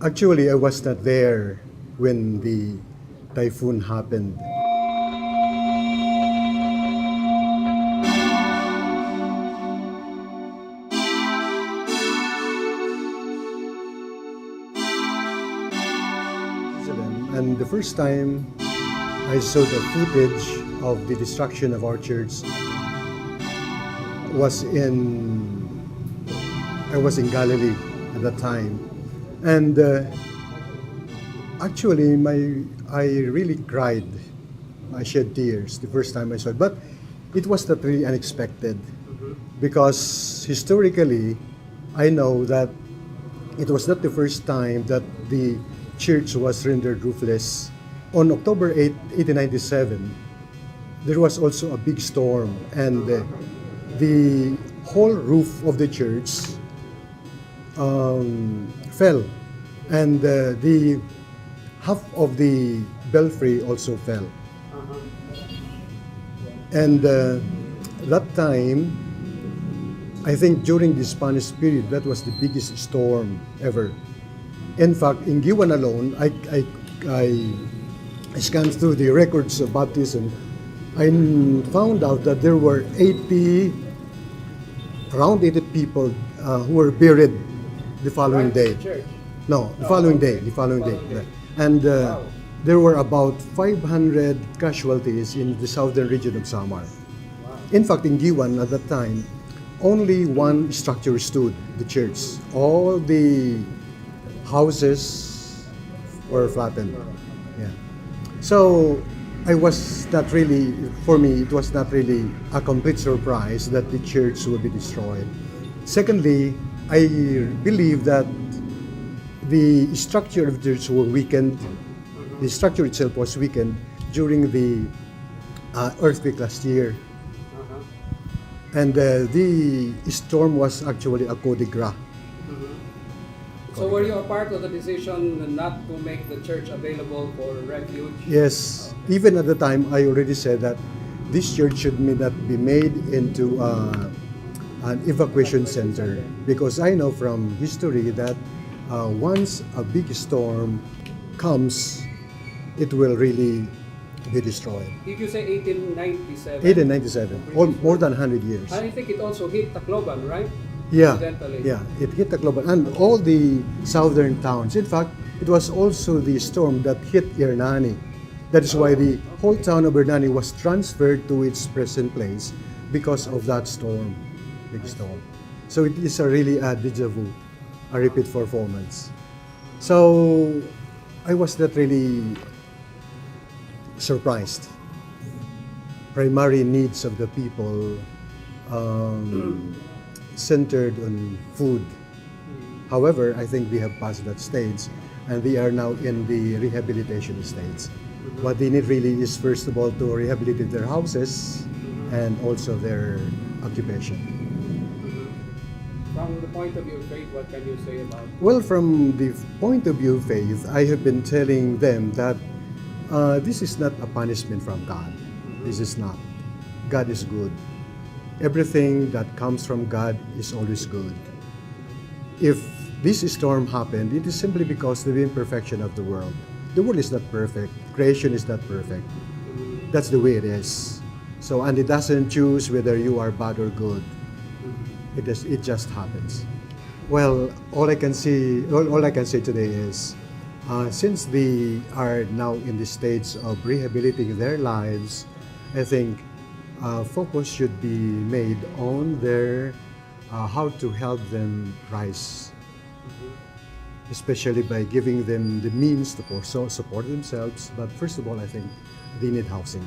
Actually, I was not there when the typhoon happened. And the first time I saw the footage of the destruction of our church was I was in Galilee at that time, and actually I really cried. I shed tears the first time I saw it, but it was not really unexpected because historically I know that it was not the first time that the church was rendered roofless. On October 8, 1897, there was also a big storm, and the whole roof of the church fell, and the half of the belfry also fell. And that time, I think during the Spanish period, that was the biggest storm ever. In fact, in Guiuan alone, I scanned through the records of baptism. I found out that there were around 80 people who were buried the following day. No, the following day. And Wow. there were about 500 casualties in the southern region of Samar. In fact, in Guiuan at that time, only one structure stood, the church. All the houses were flattened. Yeah. So I was not really, for me, it was not really a complete surprise that the church would be destroyed. Secondly, I believe that the structure of the church was weakened. The structure itself was weakened during the earthquake last year. And the storm was actually a coup de grace. So were you a part of the decision not to make the church available for refuge? Yes, even at the time, I already said that this church should not be made into an evacuation center, because I know from history that once a big storm comes, it will really be destroyed. Did you say 1897? 1897, more than 100 years. I think it also hit Tacloban, right? Yeah, Incidentally. yeah, it hit Tacloban and all the southern towns. In fact, it was also the storm that hit Hernani. That is why the whole town of Hernani was transferred to its present place because of that storm, big storm. So it is really a deja vu, a repeat performance. So I was not really surprised. Primary needs of the people centered on food. However, I think we have passed that stage and they are now in the rehabilitation stage. What they need really is, first of all, to rehabilitate their houses and also their occupation. From the point of view of faith, what can you say about it? Well, from the point of view of faith, I have been telling them that this is not a punishment from God. This is not. God is good. Everything that comes from God is always good. If this storm happened, it is simply because of the imperfection of the world. The world is not perfect. Creation is not perfect. That's the way it is. So, and it doesn't choose whether you are bad or good. It just happens. Well, all I can say today is, since they are now in the stage of rehabilitating their lives, I think focus should be made on their how to help them rise, especially by giving them the means to support themselves. But first of all, I think they need housing.